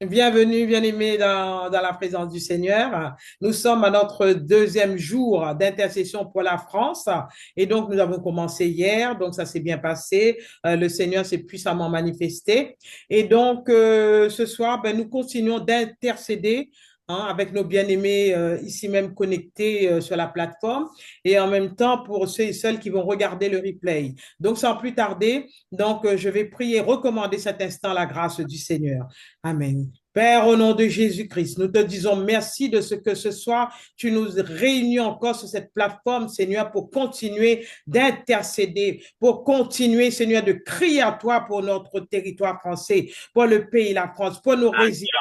Bienvenue, bien-aimés, dans la présence du Seigneur. Nous sommes à notre deuxième jour d'intercession pour la France. Et donc, nous avons commencé hier, donc ça s'est bien passé. Le Seigneur s'est puissamment manifesté. Et donc, ce soir, ben, nous continuons d'intercéder avec nos bien-aimés ici même connectés sur la plateforme et en même temps pour ceux et celles qui vont regarder le replay. Donc, sans plus tarder, donc, je vais prier, recommander cet instant la grâce du Seigneur. Amen. Père, au nom de Jésus-Christ, nous te disons merci de ce que ce soir, tu nous réunis encore sur cette plateforme, Seigneur, pour continuer d'intercéder, pour continuer, Seigneur, de crier à toi pour notre territoire français, pour le pays, la France, pour nos résidents,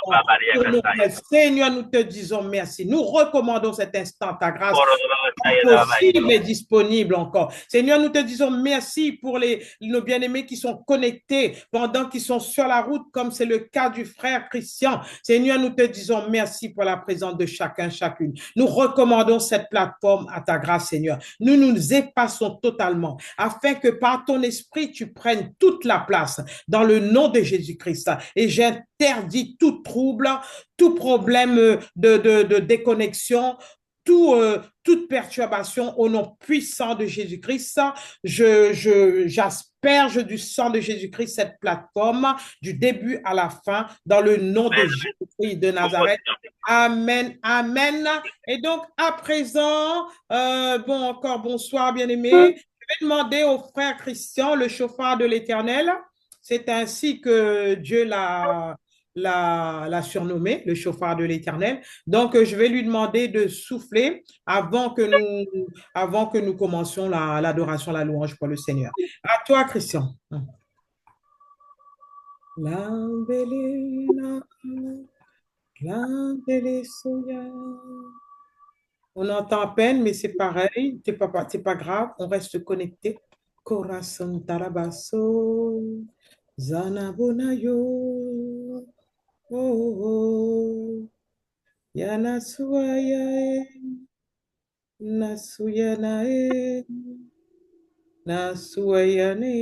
pour nos rêves. Seigneur, nous te disons merci. Nous recommandons cet instant, ta grâce possible et disponible encore. Seigneur, nous te disons merci pour nos bien-aimés qui sont connectés pendant qu'ils sont sur la route, comme c'est le cas du frère Christian. Seigneur, nous te disons merci pour la présence de chacun, chacune. Nous recommandons cette plateforme à ta grâce, Seigneur. Nous nous effaçons totalement afin que par ton esprit, tu prennes toute la place dans le nom de Jésus-Christ. Et j'interdis tout trouble, tout problème de déconnexion, toute perturbation au nom puissant de Jésus-Christ. J'asperge du sang de Jésus-Christ cette plateforme du début à la fin dans le nom de Jésus-Christ de Nazareth. Amen, amen. Et donc, à présent, bon, encore bonsoir, bien-aimés. Je vais demander au frère Christian, le chauffard de l'Éternel. C'est ainsi que Dieu l'a surnommé, le chauffard de l'Éternel. Donc, je vais lui demander de souffler avant que nous commencions l'adoration, la louange pour le Seigneur. À toi, Christian. On entend à peine, mais c'est pareil. C'est pas grave. On reste connecté. Corazon tarabaso, zanabonayo, oh, oh, oh. Yanasuaya, Nasuyanae, Nasuyane.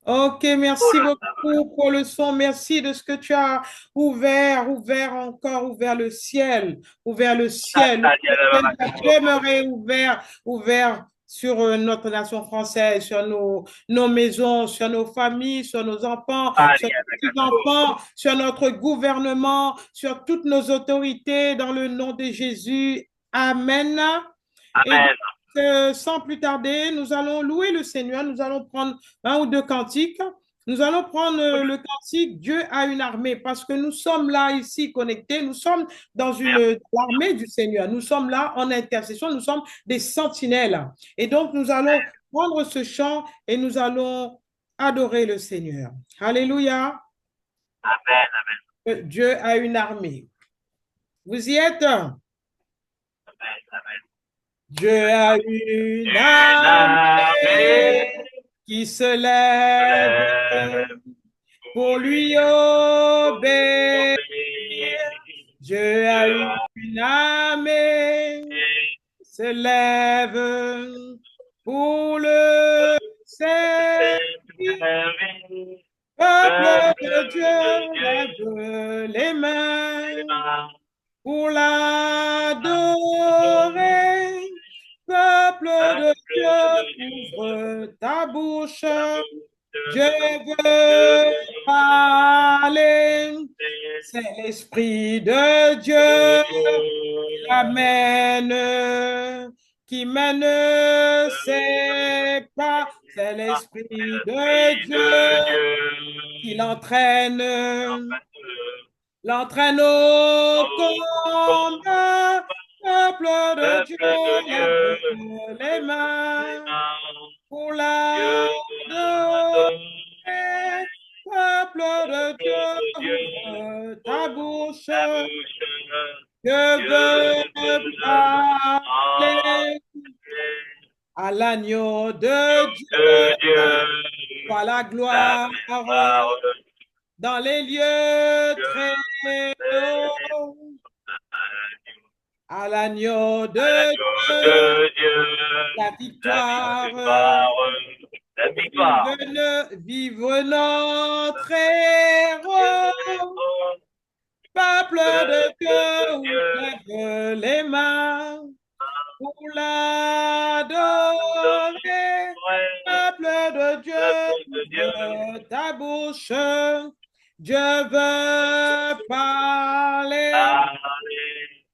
Ok, merci beaucoup pour le son. Merci de ce que tu as ouvert le ciel, ouvert le ciel. J'aimerais ouvert sur notre nation française, sur nos maisons, sur nos familles, sur nos enfants, sur nos petits-enfants, sur notre gouvernement, sur toutes nos autorités, dans le nom de Jésus. Amen. Et donc, sans plus tarder, nous allons louer le Seigneur. Nous allons prendre un ou deux cantiques. Nous allons prendre le cantique Dieu a une armée parce que nous sommes là ici connectés. Nous sommes dans l'armée du Seigneur. Nous sommes là en intercession. Nous sommes des sentinelles. Et donc, nous allons prendre ce chant et nous allons adorer le Seigneur. Alléluia. Dieu a une armée. Vous y êtes? Dieu a une armée qui se lève pour lui obéir. Dieu a une armée qui se lève pour le servir. Peuple de Dieu, lève les mains pour l'adorer. Peuple de Dieu, ouvre ta bouche. Je veux parler. C'est l'Esprit de Dieu qui mène ses pas. C'est l'Esprit de Dieu qui l'entraîne au combat. Peuple de Dieu, lève les mains pour l'adorer. Peuple de Dieu, ouvre ta bouche. Je veux parler à l'agneau de Dieu, soit la gloire dans les lieux très hauts. À l'agneau de Dieu, la victoire victoire. Vive notre héros, peuple de De Dieu, Dieu, lève les mains pour l'adorer. Peuple de Dieu, peuple de Dieu. ouvre ta bouche. Dieu veut parler. Allez,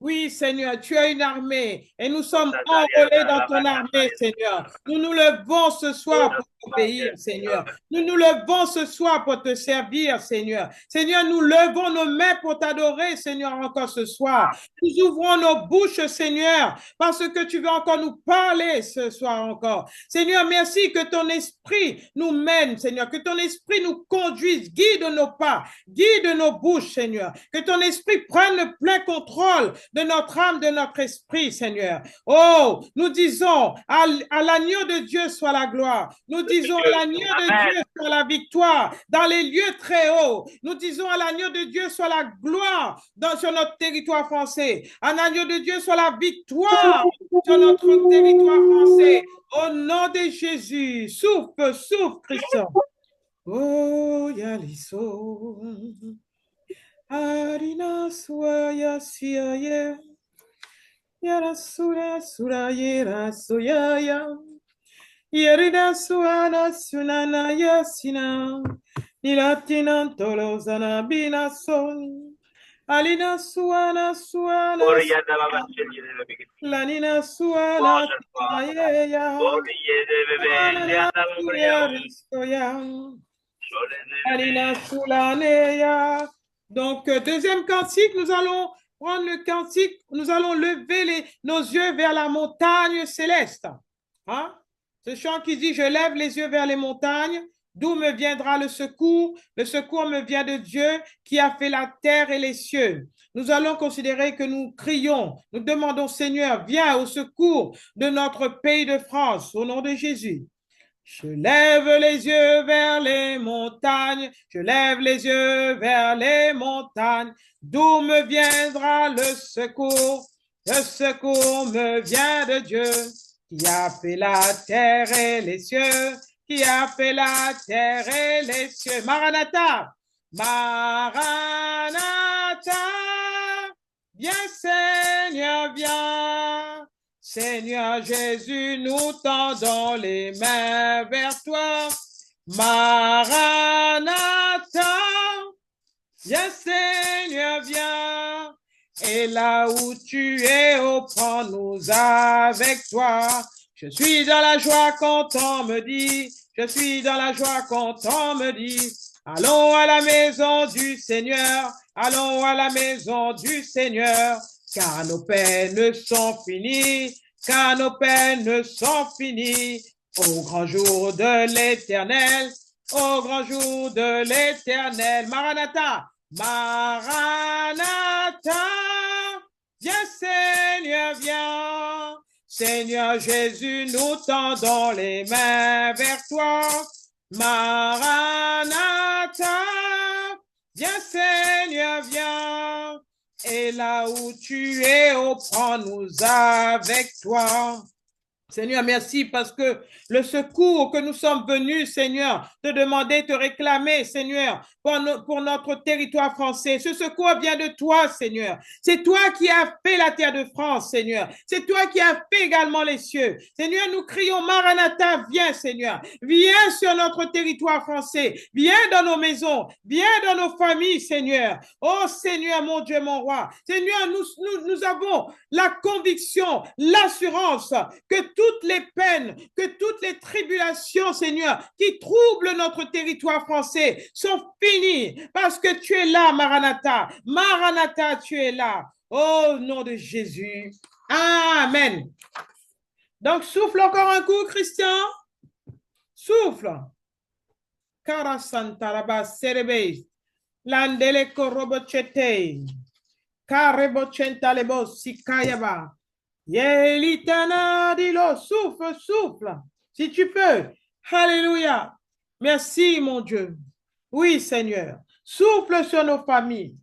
Oui, Seigneur, tu as une armée et nous sommes enrôlés dans ton armée, Seigneur. Nous nous levons ce soir pour t'obéir, Seigneur. Nous nous levons ce soir pour te servir, Seigneur. Seigneur, nous levons nos mains pour t'adorer, Seigneur, encore ce soir. Nous ouvrons nos bouches, Seigneur, parce que tu veux encore nous parler ce soir encore. Seigneur, merci que ton esprit nous mène, Seigneur, que ton esprit nous conduise, guide nos pas, guide nos bouches, Seigneur. Que ton esprit prenne le plein contrôle de notre âme, de notre esprit, Seigneur. Oh, nous disons à l'agneau de Dieu soit la gloire. Nous disons à l'agneau de Dieu soit la victoire dans les lieux très hauts. Nous disons à l'agneau de Dieu soit la gloire sur notre territoire français. À l'agneau de Dieu soit la victoire sur notre territoire français. Au nom de Jésus, souffle, souffle, Christian. Oh, Yaliso. Arina suaya siaya. Yara sura sura yera soyaya. Yerida suana sunana yasina. Nilatina tolozana bina son. Alina suana suana. Lanina suana siaya. Anana suya Alina sulaneya. Donc, deuxième cantique, nous allons prendre le cantique, nous allons lever nos yeux vers la montagne céleste. Hein? Ce chant qui dit, je lève les yeux vers les montagnes, d'où me viendra le secours? Le secours me vient de Dieu qui a fait la terre et les cieux. Nous allons considérer que nous crions, nous demandons, Seigneur, viens au secours de notre pays de France, au nom de Jésus. Je lève les yeux vers les montagnes, je lève les yeux vers les montagnes, d'où me viendra le secours? Le secours me vient de Dieu, qui a fait la terre et les cieux, qui a fait la terre et les cieux. Maranatha, Maranatha, viens Seigneur, viens. Seigneur Jésus, nous tendons les mains vers toi. Maranatha, viens Seigneur, viens. Et là où tu es, oh, prends-nous avec toi. Je suis dans la joie quand on me dit, je suis dans la joie quand on me dit, allons à la maison du Seigneur, allons à la maison du Seigneur, car nos peines sont finies, car nos peines sont finies, au grand jour de l'Éternel, au grand jour de l'Éternel. Maranatha, Maranatha, viens Seigneur, viens. Seigneur Jésus, nous tendons les mains vers toi. Maranatha, viens Seigneur, viens. Et là où tu es, oh, prends-nous avec toi. Seigneur, merci parce que le secours que nous sommes venus, Seigneur, te demander, te réclamer, Seigneur, pour notre territoire français. Ce secours vient de toi, Seigneur. C'est toi qui as fait la terre de France, Seigneur. C'est toi qui as fait également les cieux. Seigneur, nous crions, Maranatha, viens, Seigneur. Viens sur notre territoire français. Viens dans nos maisons. Viens dans nos familles, Seigneur. Oh, Seigneur, mon Dieu, mon roi. Seigneur, nous avons la conviction, l'assurance que toutes les peines, que toutes les tribulations, Seigneur, qui troublent notre territoire français sont finies parce que tu es là, Maranatha. Maranatha, tu es là. Au nom de Jésus. Amen. Donc, souffle encore un coup, Christian. Souffle. Karasantaraba serebe. Landele korobochete. Karebocentalebo sikayaba. Yelitana dilo, souffle, souffle, si tu peux. Alléluia. Merci, mon Dieu. Oui, Seigneur. Souffle sur nos familles.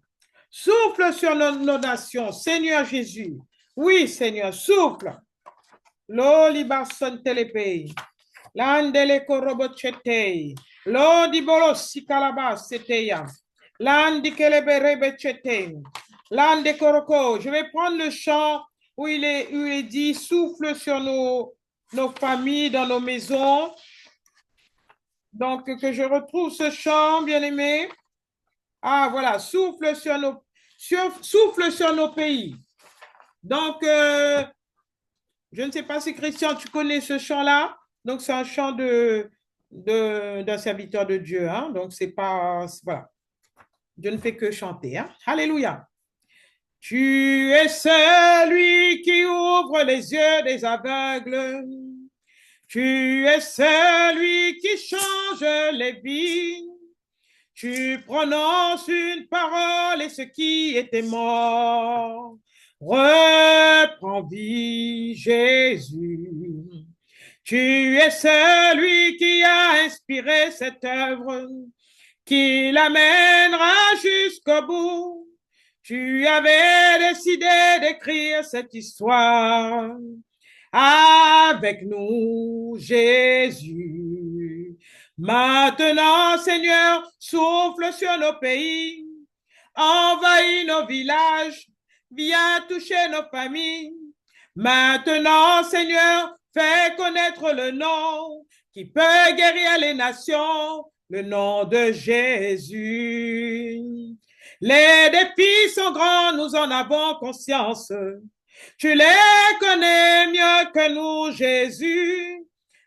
Souffle sur nos nations. Seigneur Jésus. Oui, Seigneur, souffle. L'olibarson télépaye. Landele korobochetei. Lodi bolosi kalabas seteya. Landi keleberebechetei. Lande koroko. Je vais prendre le chant où où il est dit souffle sur nos familles, dans nos maisons. Donc, que je retrouve ce chant, bien-aimé. Ah, voilà, souffle sur nos pays. Donc, je ne sais pas si Christian, tu connais ce chant-là. Donc, c'est un chant d'un serviteur de Dieu. Hein? Donc, c'est pas, voilà. Je ne fais que chanter. Hein? Alléluia. Tu es celui qui ouvre les yeux des aveugles. Tu es celui qui change les vies. Tu prononces une parole et ce qui était mort reprend vie, Jésus. Tu es celui qui a inspiré cette œuvre, qui l'amènera jusqu'au bout. Tu avais décidé d'écrire cette histoire avec nous, Jésus. Maintenant, Seigneur, souffle sur nos pays, envahis nos villages, viens toucher nos familles. Maintenant, Seigneur, fais connaître le nom qui peut guérir les nations, le nom de Jésus. Les défis sont grands, nous en avons conscience. Tu les connais mieux que nous, Jésus.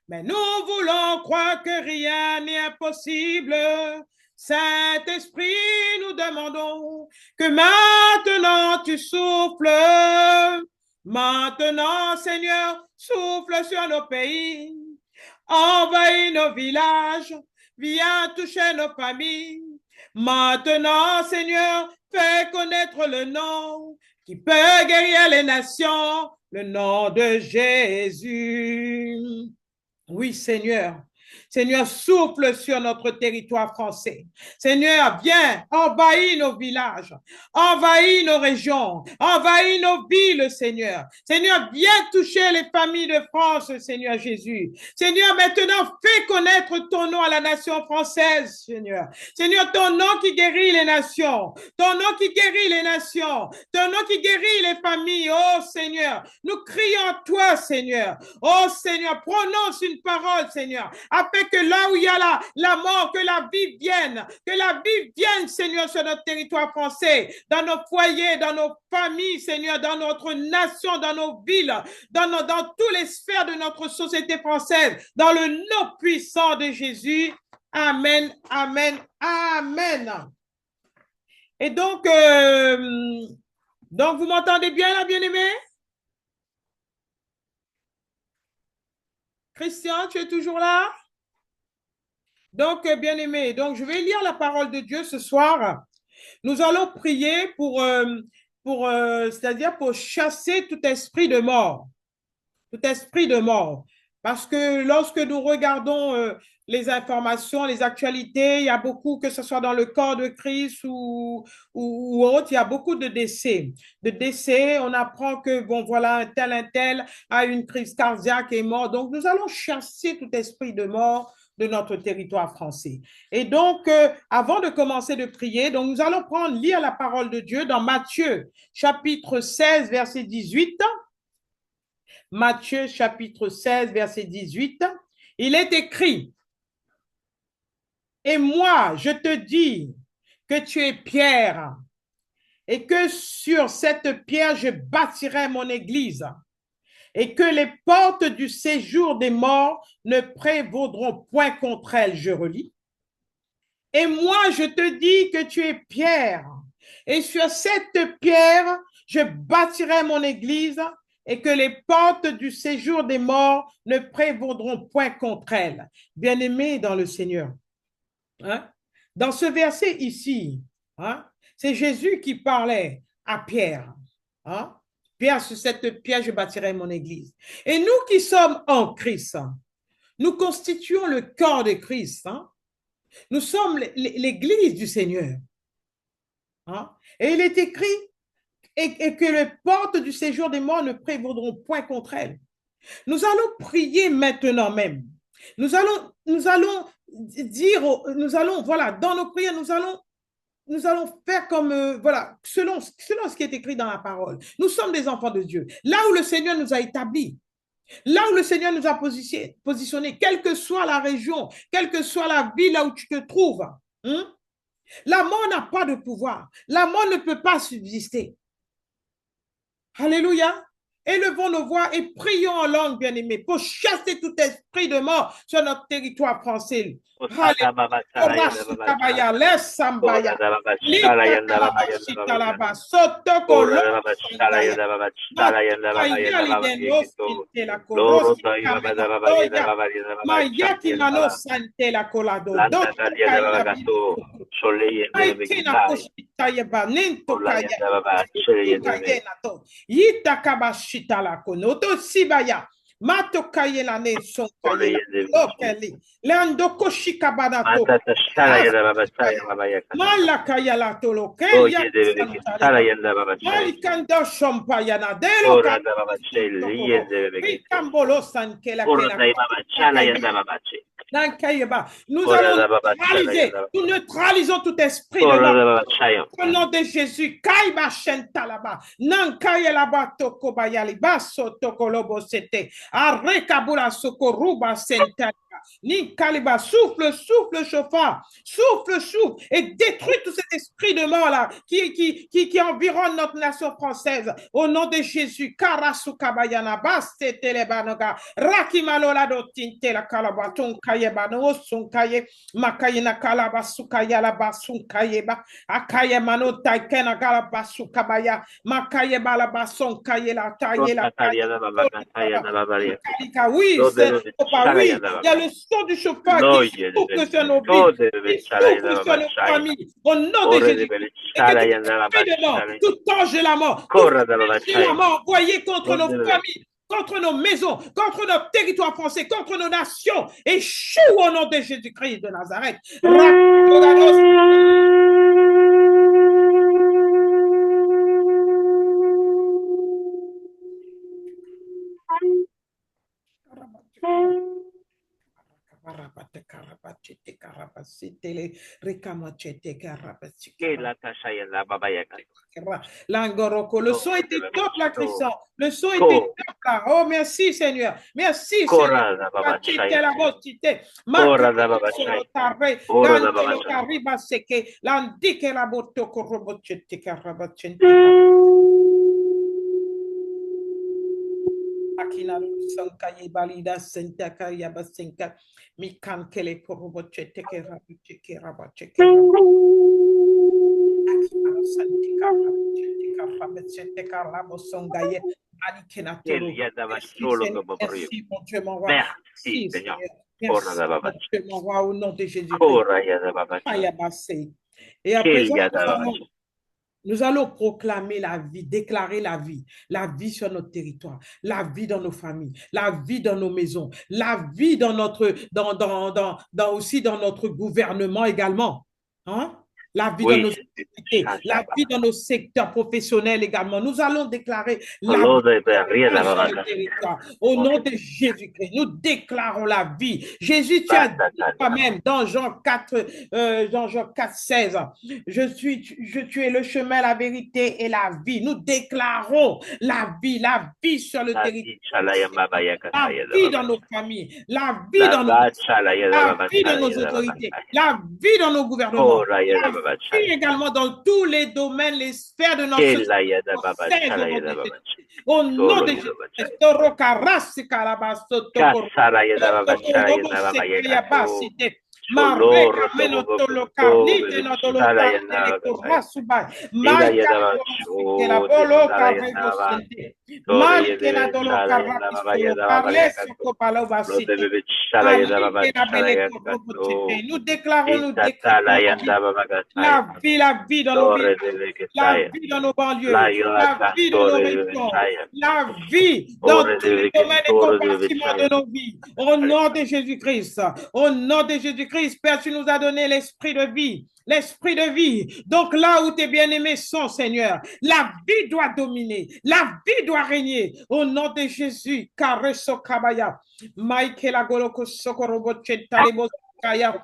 Mais nous voulons croire que rien n'est impossible. Saint-Esprit, nous demandons que maintenant tu souffles. Maintenant, Seigneur, souffle sur nos pays. Envahis nos villages. Viens toucher nos familles. Maintenant, Seigneur, fais connaître le nom qui peut guérir les nations, le nom de Jésus. Oui, Seigneur. Seigneur, souffle sur notre territoire français. Seigneur, viens, envahis nos villages, envahis nos régions, envahis nos villes, Seigneur. Seigneur, viens toucher les familles de France, Seigneur Jésus. Seigneur, maintenant, fais connaître ton nom à la nation française, Seigneur. Seigneur, ton nom qui guérit les nations, ton nom qui guérit les nations, ton nom qui guérit les familles. Oh, Seigneur, nous crions à toi, Seigneur. Oh, Seigneur, prononce une parole, Seigneur, afin que là où il y a la mort, que la vie vienne, Seigneur, sur notre territoire français, dans nos foyers, dans nos familles, Seigneur, dans notre nation, dans nos villes, dans toutes les sphères de notre société française, dans le nom puissant de Jésus. Amen, amen, amen. Et donc vous m'entendez bien là, bien-aimé? Christian, tu es toujours là? Donc, bien-aimé, donc je vais lire la parole de Dieu ce soir. Nous allons prier c'est-à-dire pour chasser tout esprit de mort. Tout esprit de mort. Parce que lorsque nous regardons les informations, les actualités, il y a beaucoup, que ce soit dans le corps de Christ ou autre, il y a beaucoup de décès. De décès, on apprend que, bon, voilà, un tel a une crise cardiaque et est mort. Donc, nous allons chasser tout esprit de mort de notre territoire français. Et donc, avant de commencer de prier, donc nous allons lire la parole de Dieu dans Matthieu, chapitre 16, verset 18. Matthieu chapitre 16, verset 18, il est écrit, et moi, je te dis que tu es Pierre, et que sur cette pierre, je bâtirai mon église, et que les portes du séjour des morts ne prévaudront point contre elle, je relis. Et moi, je te dis que tu es Pierre, et sur cette pierre, je bâtirai mon église, et que les portes du séjour des morts ne prévaudront point contre elle. Bien-aimés dans le Seigneur, hein? Dans ce verset ici, hein, c'est Jésus qui parlait à Pierre. Hein? Pierre, sur cette pierre, je bâtirai mon église. Et nous qui sommes en Christ, nous constituons le corps de Christ. Hein? Nous sommes l'église du Seigneur. Hein? Et il est écrit et que les portes du séjour des morts ne prévaudront point contre elle. Nous allons prier maintenant même. Nous allons dire, voilà, dans nos prières, nous allons faire comme, voilà, selon ce qui est écrit dans la parole. Nous sommes des enfants de Dieu. Là où le Seigneur nous a établis, là où le Seigneur nous a positionnés, quelle que soit la région, quelle que soit la ville là où tu te trouves, hein, la mort n'a pas de pouvoir. La mort ne peut pas subsister. Alléluia. Élevons nos voix et prions en langue, bien-aimés, pour chasser tout esprit de mort sur notre territoire français. Yitakabashita la konoto sibaya. Mato kaye la ne son kaye la lokeli. Lando koshika badato. Malakaya la tolo keya. Malikanda shompaya na delo kaye. Rikambolo san kela kela. Nous allons neutraliser, nous neutralisons tout esprit de mort. Au nom de Jésus, Kaiba Shentalaba, Nankaya Laba Tokobayali, Baso Tokolobo Sete, Arekabula Sokoruba Sentaka, Ninkaliba, souffle, souffle, chauffard, souffle, souffle, et détruis tout cet esprit de mort là qui environne notre nation française. Au nom de Jésus, Karasukabayana, Baste Telebanoga, Rakimalola Dotinte la Kalabaton Kayebano, Sunkaye, Makayena Kalabasukaya la Basunkayeba, Akaye Mano Taikena Galabasukabaya, Makayeba la Basonkaye Tayela. Oui, oui, il y a le son du chauffard qui souffle sur nos vies, qui souffle sur nos familles, au nom de Jésus. Et que tout ange de la mort, tout ange de la mort envoyé contre nos familles, contre nos maisons, contre notre territoire français, contre nos nations, échoue au nom de Jésus-Christ de Nazareth. L'angoroko, le son était top là, Christian. Le son était top là. Oh, merci Seigneur. Merci Seigneur. Akina sankaye balida sentaka yabasenka mikan kele korobochete ke rabucheke rabacheke akina santika rabachete ka rabosongaye alikena toro. Merci mon Dieu mon roi. Merci Seigneur. Merci mon Dieu mon roi au nom de Jésus. Et après nous allons proclamer la vie, déclarer la vie sur notre territoire, la vie dans nos familles, la vie dans nos maisons, la vie dans notre, aussi dans notre gouvernement également. Hein? La vie dans nos sociétés, la vie dans nos secteurs professionnels également. Nous allons déclarer la vie dans notre territoire. Au nom de Jésus-Christ, nous déclarons la vie. Jésus, tu as dit toi-même dans Jean 4, 16, tu es le chemin, la vérité et la vie. Nous déclarons la vie sur le territoire. La vie dans nos familles, la vie dans nos autorités, la vie dans nos gouvernements. Également dans tous les domaines, les sphères de notre société. Au nom de Jésus, nous déclarons la vie dans nos vies, la vie dans nos banlieues, la vie dans nos régions, la vie dans tous les domaines et compartiments de nos vies. Au nom de Jésus-Christ, au nom de Jésus-Christ, Père, tu nous as donné l'esprit de vie. l'esprit de vie. Donc là où tes bien-aimés sont, Seigneur, la vie doit dominer, la vie doit régner. Au nom de Jésus, Kareso Kabaya, Michael Agoloko Sokorobo Chetalebo Kaya.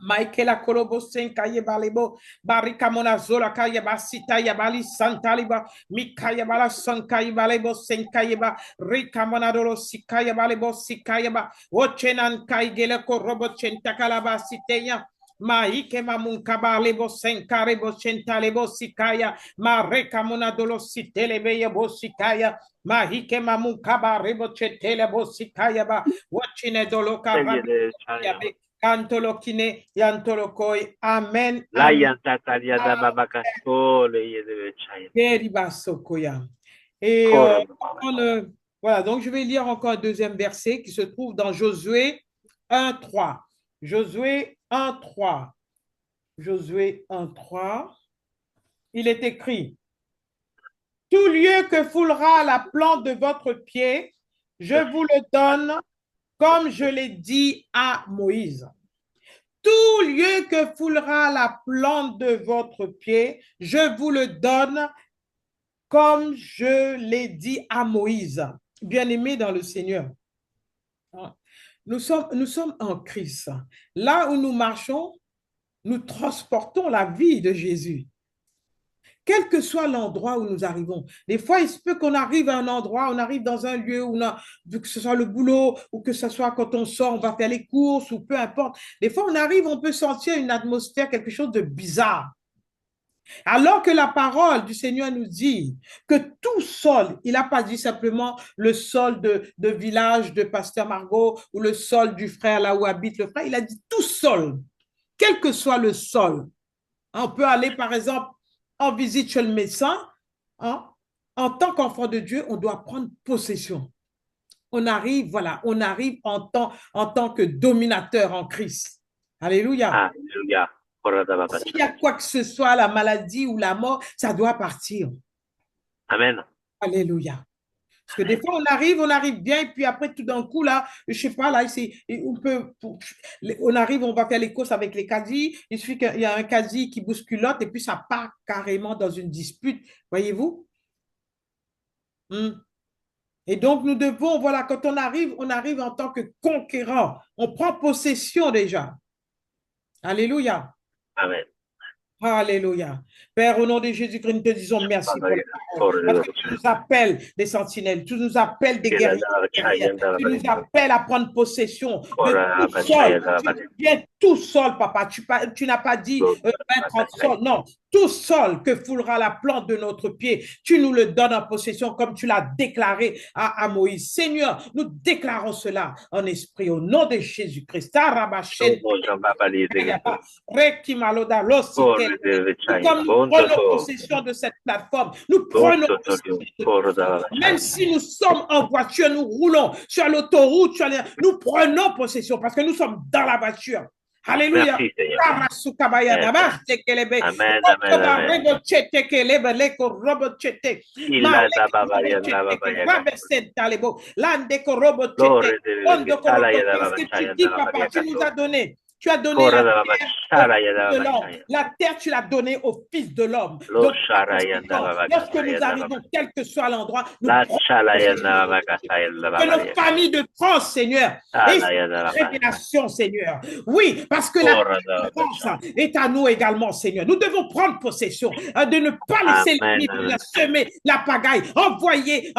Michaela Kolobo Senkaye Balebo, Barika Monazola Kaya Basita Yabali Santaliba, Mikaya Bala Sankaye Balebo Senkayeba, Rika Monadolo Sikaya Balebo Sikayaba, Ochenan Kaigeleko Robot Chentakalaba Siteya. Maike mamunkaba lebo senkarebo chentalebo sikaya ma reka monadolo sitelebe yebo sikaya mahike mamunkaba rebo chetelebo sikaya ba wachine doloka rabi yabe kantolokine yantolokoi amen amen et voilà, donc je vais lire encore un deuxième verset qui se trouve dans Josué 1:3. Josué 1:3. Josué 1:3. Il est écrit: tout lieu que foulera la plante de votre pied, je vous le donne comme je l'ai dit à Moïse. Tout lieu que foulera la plante de votre pied, je vous le donne comme je l'ai dit à Moïse. Bien-aimés dans le Seigneur, nous sommes en Christ. Là où nous marchons, nous transportons la vie de Jésus. Quel que soit l'endroit où nous arrivons. Des fois, il se peut qu'on arrive à un endroit, on arrive dans un lieu où que ce soit le boulot ou que ce soit quand on sort, on va faire les courses ou peu importe. Des fois, on arrive, on peut sentir une atmosphère, quelque chose de bizarre. Alors que la parole du Seigneur nous dit que tout sol, il n'a pas dit simplement le sol de village de Pasteur Margot ou le sol du frère là où habite le frère, il a dit tout sol, quel que soit le sol. On peut aller par exemple en visite chez le médecin. En tant qu'enfant de Dieu, on doit prendre possession. On arrive, voilà, on arrive en tant que dominateur en Christ. Alléluia. Alléluia. S'il y a quoi que ce soit, la maladie ou la mort, ça doit partir. Amen. Alléluia. Parce que des fois, on arrive bien, et puis après, tout d'un coup, là, je sais pas, là, on arrive, on va faire les courses avec les caddies, il suffit qu'il y a un caddie qui bouscule l'autre, et puis ça part carrément dans une dispute, voyez-vous? Et donc, nous devons, voilà, quand on arrive en tant que conquérant, on prend possession déjà. Alléluia. Amen. Alléluia. Père, au nom de Jésus-Christ, nous te disons merci pour la parole. Parce que tu nous appelles des sentinelles, tu nous appelles des guerriers, tu nous appelles à prendre possession de tout sol. Tu viens tout sol, papa. Tu n'as pas dit 20-30 sols, non. Tout sol que foulera la plante de notre pied, tu nous le donnes en possession comme tu l'as déclaré à Moïse. Seigneur, nous déclarons cela en esprit au nom de Jésus-Christ. Comme nous prenons possession de cette plateforme, nous prenons possession. Même si nous sommes en voiture, nous roulons sur l'autoroute, nous prenons possession parce que nous sommes dans la voiture. Alléluia. Tu nous as donné. Tu as donné la terre, tu l'as donnée au Fils de l'homme. Donc, lorsque nous arrivons, quel que soit l'endroit, nous que nos familles de France, Seigneur, et révélation, Seigneur. Oui, parce que la France est à nous également, Seigneur. Nous devons prendre possession de ne pas laisser l'ennemi semer la pagaille, envoyer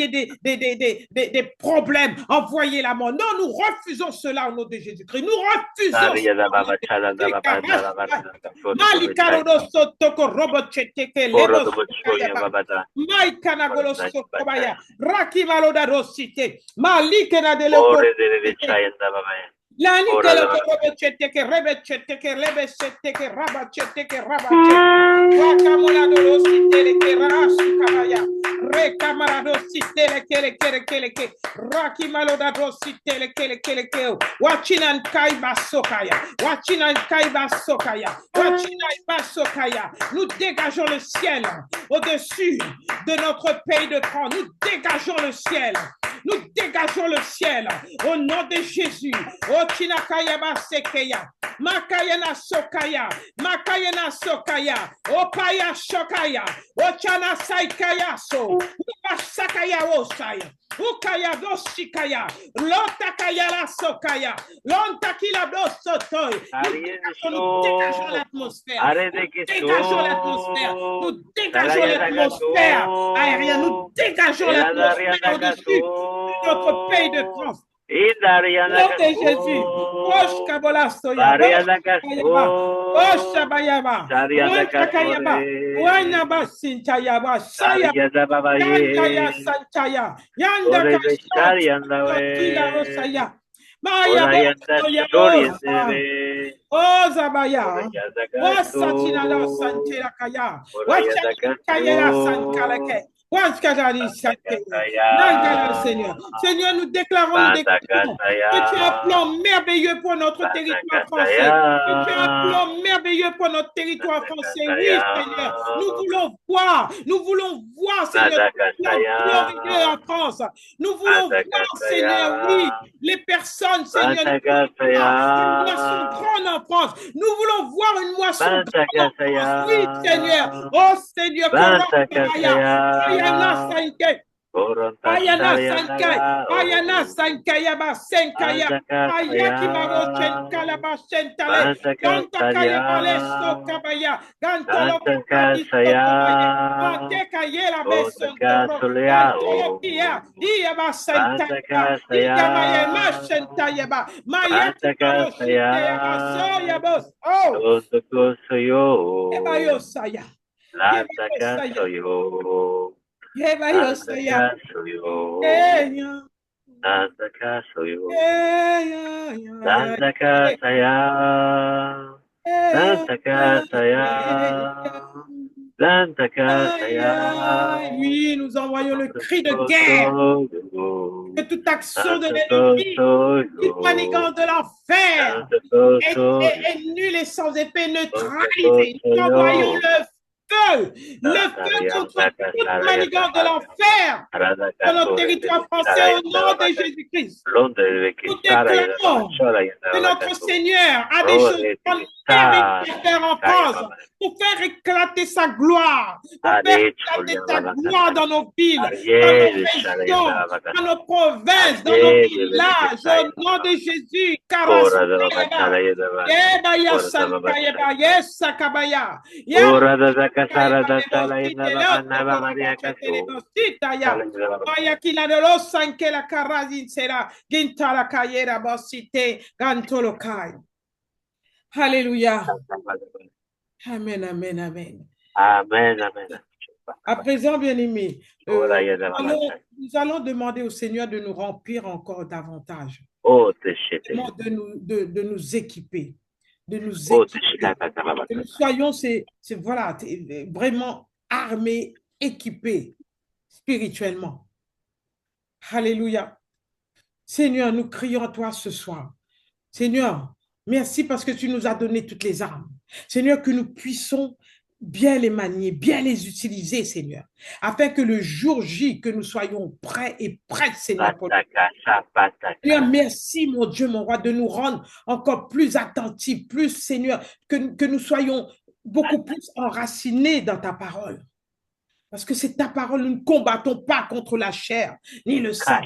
des problèmes, envoyer la mort. Non, nous refusons cela au nom de Jésus-Christ. Nous refusons. La nickel che che rebecete che rebecete che rabacete che rabacete guacamole dolosi tele che rasu kabaya re camaradosi tele che raki maloda dosi tele che wachinan kai basokaya nous dégageons le ciel au-dessus de notre pays de France, nous dégageons le ciel Nous dégageons le ciel au nom de Jésus. Oh, Tinakayaba Sekeya. Makayana Sokaya. Makayana Sokaya. Oh, Paya Shokaya. Oh, Chana Saikaya So. Sakaya Osaya. Ukaya Doshikaya. Lontakaya la Sokaya. Lontakila Dosotoy. Nous dégageons l'atmosphère. Nous dégageons l'atmosphère. Nous dégageons l'atmosphère aérienne. Nous dégageons l'atmosphère au-dessus de notre pays de France. Nom de Jésus. Osh Kabola Soya. Osh Shabayaba. Oshakayaba. Wanyaba Sintayaba. Saya. Yandaya Santaya. Yandaka Shantaya. Osaya. Maya Soya. Oh Zabaya. Wasatina la Santera Kaya. Wachakaya Sankalake. Seigneur. Seigneur, nous déclarons que tu as un plan merveilleux pour notre territoire français. Que tu as un plan merveilleux pour notre territoire français. Oui, Seigneur. Nous voulons voir, Seigneur, ton plan glorieux en France. Nous voulons voir, Seigneur, oui, les personnes, Seigneur, une moisson grande en France. Nous voulons voir une moisson grande en France. Oui, Seigneur. Oh, Seigneur, Ayana Sankai, Ayana Sankai, Ayana Sankaya Basenkaya, Ayaki Barochen Kalabasen Tale, Gantakaya Baleso Kabaya, Gantolo Kabaya, Atekayela Beson Gantolo Kia, Iaba Santaya, Ikamaya Mashentayaba, Mayaki Baroshitaya, Soyabos, oh, Ebayo Saya. Soyo. Oui, nous envoyons le cri de guerre. Que toute action de l'ennemi, toute manigance de l'enfer est nulle et sans épée neutralisée. Nous envoyons le feu contre toute manigance de l'enfer dans notre territoire français au nom de Jésus-Christ. Nous déclarons que notre Seigneur a des choses merveilleuses à faire en France pour faire éclater sa gloire, pour faire éclater sa gloire dans nos villes, dans nos régions, dans nos provinces, dans nos villages, au nom de Jésus. Alléluia. Amen, amen, amen. Amen, amen. À présent, bien-aimés, nous allons demander au Seigneur de nous remplir encore davantage, de nous équiper, de que nous soyons voilà, vraiment armés, équipés spirituellement. Alléluia. Seigneur, nous crions à toi ce soir. Seigneur, merci parce que tu nous as donné toutes les armes. Seigneur, que nous puissions bien les manier, bien les utiliser, Seigneur, afin que le jour J, que nous soyons prêts et prêtes, Seigneur. Seigneur, merci, mon Dieu, mon roi, de nous rendre encore plus attentifs, plus, Seigneur, que nous soyons beaucoup plus enracinés dans ta parole. Parce que c'est ta parole, nous ne combattons pas contre la chair, ni le sang,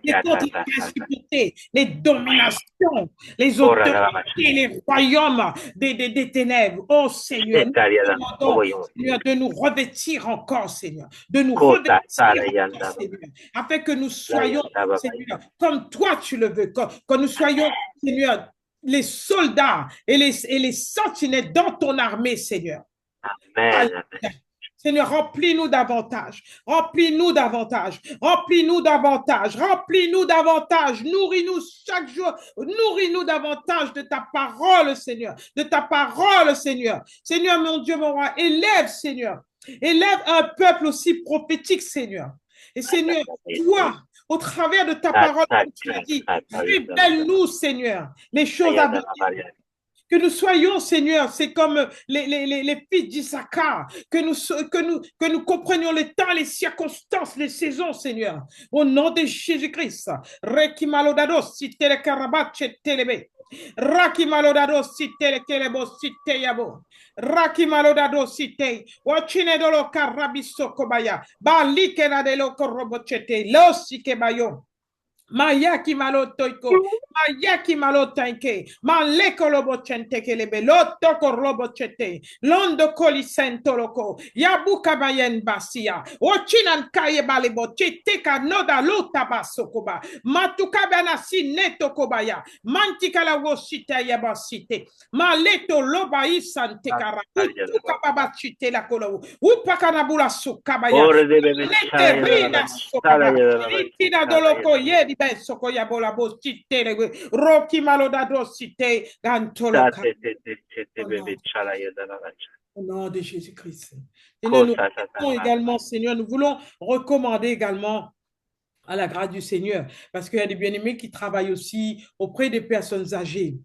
mais contre les principautés, les dominations, les autorités, les royaumes des ténèbres. Oh Seigneur, nous demandons, Seigneur, de nous revêtir encore, Seigneur, de nous revêtir encore, Seigneur, afin que nous soyons, Seigneur, comme toi tu le veux, que nous soyons, Seigneur, les soldats et les sentinelles dans ton armée, Seigneur. Amen. Seigneur, remplis-nous davantage, remplis-nous davantage, remplis-nous davantage, remplis-nous davantage, nourris-nous chaque jour, nourris-nous davantage de ta parole, Seigneur, de ta parole, Seigneur. Seigneur, mon Dieu, mon roi, élève, Seigneur, élève un peuple aussi prophétique, Seigneur. Et Seigneur, toi, au travers de ta parole, tu as dit, révèle-nous, Seigneur, les choses à venir. Que nous soyons, Seigneur, c'est comme les fils d'Issachar, que nous comprenions les temps, les circonstances, les saisons, Seigneur. Au nom de Jésus-Christ. Reki malodados, si tele karabache telebe. Raki malodados, si tele kelebo, si te yabo. Raki malodados, si te. Wachine dolo karabiso kobaya. Balike na de lo korobochete. Lo si kebayo. Mayaki malotoiko, mayaki malotaike, maleko lobochente kelebe, lotoko robochete, londo kolisento loko, yabuka bayen basia, ochinan kaye balebo, chiteka noda lota basokoba, matuka banasi neto kobaya, mantika la wosita yabasite, maleto loba isante kara, utuka babachite la kolo, upakanabula sukabaya, lete rina sokaba, itina doloko yedi soko ya bola bo cite roki malodado cite gantoloka. Au nom de Jésus-Christ. Seigneur, nous voulons également, Seigneur, nous voulons recommander également à la grâce du Seigneur, parce qu'il y a des bien-aimés qui travaillent aussi auprès des personnes âgées.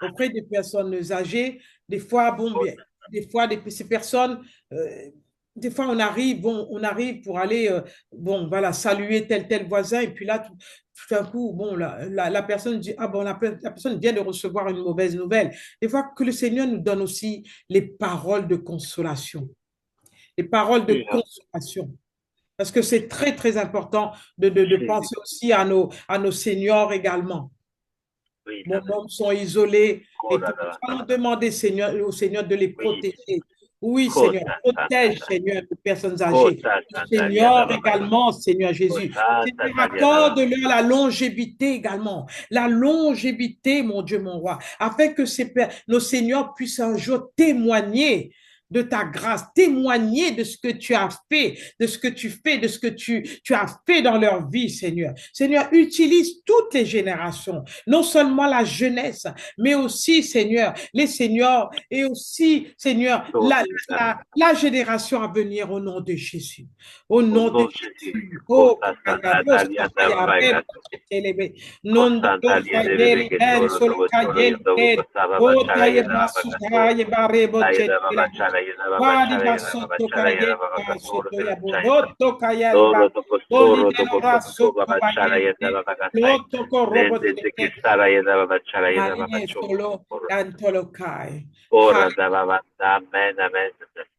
Auprès des personnes âgées, des fois, bon, bien, des fois, ces personnes, des fois, on arrive pour aller, bon, voilà, saluer tel voisin, et puis là, tout d'un coup, bon, la personne dit, ah bon, la personne vient de recevoir une mauvaise nouvelle. Des fois, que le Seigneur nous donne aussi les paroles de consolation. Les paroles de consolation. Parce que c'est très, très important de penser aussi à nos seniors également. Nos membres sont isolés. Et nous allons demander au Seigneur de les protéger. Oui, Seigneur, protège, Seigneur, les personnes âgées. Seigneur également, Seigneur Jésus. Seigneur, accorde-leur la longévité également. La longévité, mon Dieu, mon roi, afin que nos seigneurs puissent un jour témoigner de ta grâce, témoigner de ce que tu as fait, de ce que tu fais, de ce que tu as fait dans leur vie, Seigneur. Seigneur, utilise toutes les générations, non seulement la jeunesse, mais aussi, Seigneur, les seniors et aussi, Seigneur, la génération à venir au nom de Jésus. Au nom de Jésus. Oh,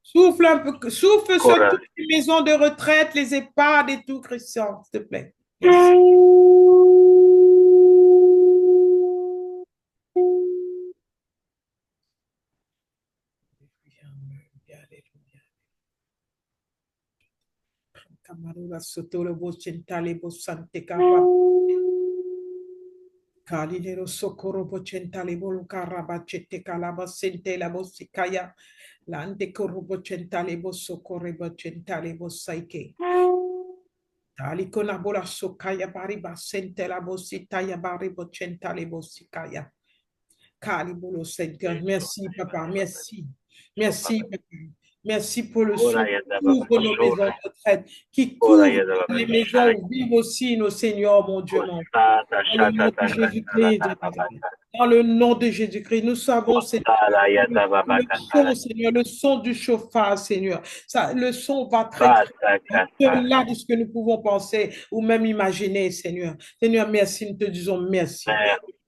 souffle un peu, souffle sur toutes les maisons de retraite, les EHPAD et tout, Christian, s'il te plaît. Merci. Camarura sotto bo centale bo sante capa. Calinero socorro bo centale bo caraba cette calaba sente la bo sicaya. Lande corrubo centale bo socorre bo centale bo saike. Tali con la bola socaya bariba sente la bo sitaya baribo centale bo sicaya. Calibolo Seigneur. Merci, papa. Merci. Merci, papa. Merci pour le son qui couvre nos maisons de retraite, qui couvre les maisons où vivent aussi nos seigneurs, mon Dieu, mon Dieu. Dans le nom de Jésus-Christ, dans le nom de Jésus-Christ, nous savons, Seigneur, le son, Seigneur, le son du chauffage, Seigneur. Ça, le son va très au-delà de ce que nous pouvons penser ou même imaginer, Seigneur. Seigneur, merci, nous te disons merci.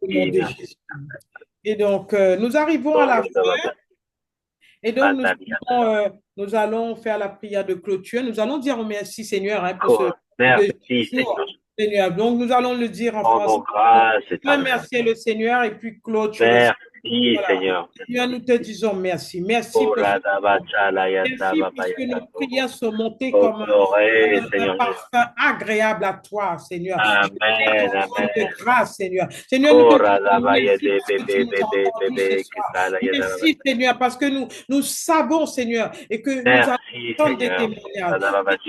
Au nom de Jésus. Et donc, nous arrivons à la fin. Et donc, nous allons faire la prière de clôture. Nous allons dire merci, Seigneur, hein, pour ce merci, Seigneur. Donc, nous allons le dire en français. Remercier le Seigneur et puis clôturer. Merci, Seigneur. Seigneur, nous te disons merci. Merci parce que nos prières sont montées comme un parfum agréable à toi, Seigneur. Amen. De grâce, Seigneur. Seigneur, nous te merci, Seigneur, parce que nous savons, Seigneur, et que nous avons des témoignages.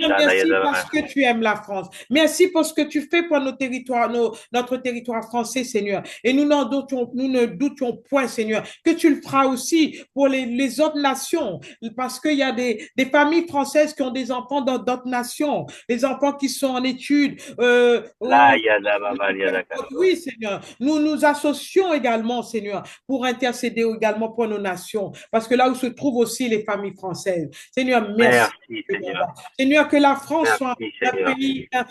Merci parce que tu aimes la France. Merci pour ce que tu fais pour nos territoires, notre territoire français, Seigneur. Et nous ne doutions point point, Seigneur, que tu le feras aussi pour les autres nations, parce qu'il y a des familles françaises qui ont des enfants dans d'autres nations, des enfants qui sont en études. La yada baba yada kato. Oui, Seigneur, nous nous associons également, Seigneur, pour intercéder également pour nos nations, parce que là où se trouvent aussi les familles françaises. Seigneur, merci. Merci, Seigneur. Seigneur, que la France soit Merci, Seigneur.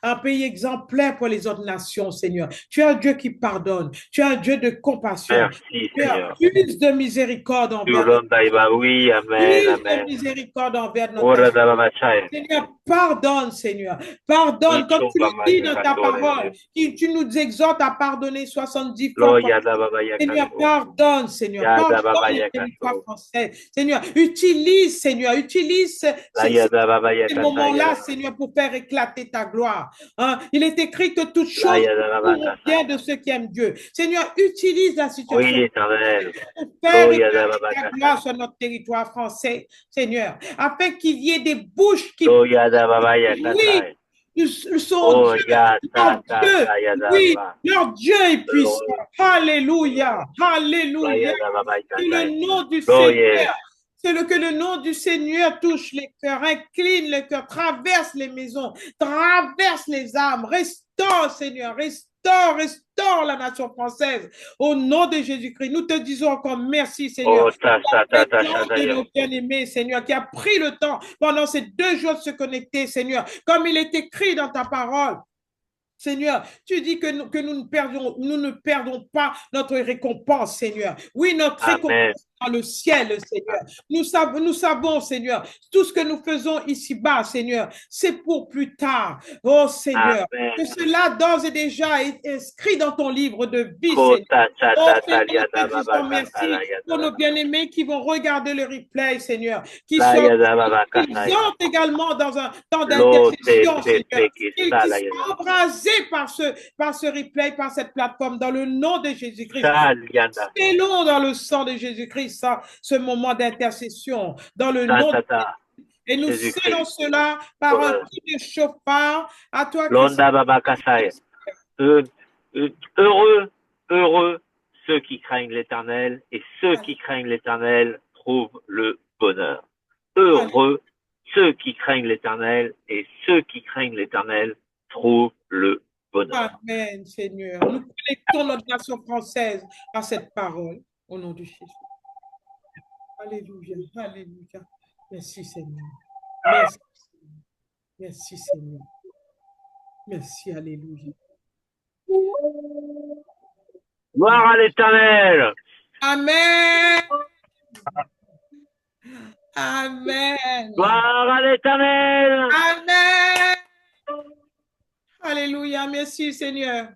un pays exemplaire pour les autres nations, Seigneur. Tu es un Dieu qui pardonne. Tu es un Dieu de compassion. Merci, Tu as Seigneur. plus de miséricorde envers notre Oui, amen, plus de amen. miséricorde envers notre Ora nation. da baba chai. Seigneur, pardonne, Seigneur. Pardonne, comme Icho tu le baba dis dans ta parole. yakatore. Tu nous exhortes à pardonner 70 Lo fois par yada baba Seigneur, yakato. pardonne, Seigneur, Yada baba pardonne le territoire yakato. français. Seigneur, utilise, Seigneur, utilise La yada baba yakata moments-là, yada. Seigneur, pour faire éclater ta gloire. Hein? Il est écrit que toute La chose yada baba pour bien kasai. de ceux qui aiment Dieu. Seigneur, utilise la situation Oui, éternel. pour faire Lo yada éclater baba ta kasai. gloire sur notre territoire français, Seigneur, afin qu'il y ait des bouches qui Lo yada baba oui, yakasai. son Oh, Dieu, ya ta leur ta Dieu, ta yada oui, baba. leur Dieu est puissant. Alléluia, La alléluia. yada baba Que yakasai. le nom du Lo yes. Seigneur, que le nom du Seigneur touche les cœurs, incline les cœurs, traverse les maisons, traverse les âmes, restaure, Seigneur, restaure la nation française. Au nom de Jésus-Christ, nous te disons encore merci, Seigneur. Oh, ta ta ta ta De shadayo. nos bien-aimés, Seigneur, qui a pris le temps pendant ces 2 jours de se connecter, Seigneur, comme il est écrit dans ta parole. Seigneur, tu dis que nous ne perdons pas notre récompense, Seigneur. Oui, notre récompense Amen. dans le ciel, Seigneur. Nous savons, Seigneur, tout ce que nous faisons ici-bas, Seigneur, c'est pour plus tard. Oh, Seigneur, Amen. que cela d'ores et déjà est inscrit dans ton livre de vie, Ko Seigneur. ta ta Oh, ta ta Seigneur, nous yada te baba disons kasai. La merci pour nos yada. bien-aimés qui vont regarder le replay, Seigneur, qui La soient yada baba kasai. présents également dans un temps Lo te d'intercession, te Seigneur, te ki qui sala soient yada. embrasés par ce replay, par cette plateforme, dans le nom de Jésus-Christ. Sal yada. Scellons dans le sang de Jésus-Christ ça, ce moment d'intercession, dans le Ta nom ta de ta. et nous scellons Jésus-Christ. cela par un coup de chauffard. À toi, Christ. Londa baba kasai. Heureux, heureux ceux qui craignent l'Éternel, et ceux qui craignent l'Éternel trouvent le bonheur. Heureux ceux qui craignent l'Éternel, et ceux qui craignent l'Éternel trouvent le bonheur. Amen, Seigneur. Nous connectons notre nation française à cette parole, au nom de Jésus. Alléluia, alléluia. Merci, Seigneur. Merci, Seigneur. Merci, Seigneur. Merci, alléluia. Gloire à l'Éternel. Amen. Amen. Gloire à l'Éternel. Amen. Alléluia. Merci, Seigneur.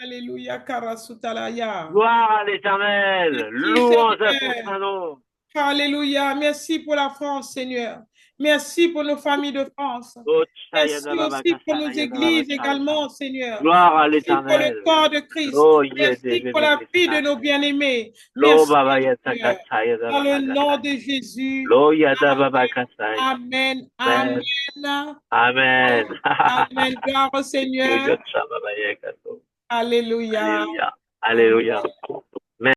Alléluia. Karasutalaya. Gloire à l'Éternel. Louange à son saint nom. Alléluia. Merci pour la France, Seigneur. Merci pour nos familles de France. Merci aussi pour nos églises également, Seigneur. Gloire à Merci pour l'Éternel. le corps de Christ. Oh, Merci pour la vie de nos bien-aimés. Merci, Seigneur. Dans le nom de Jésus. Amen. Amen. Amen. Amen. Gloire au Seigneur. Alléluia. Alléluia. Alléluia.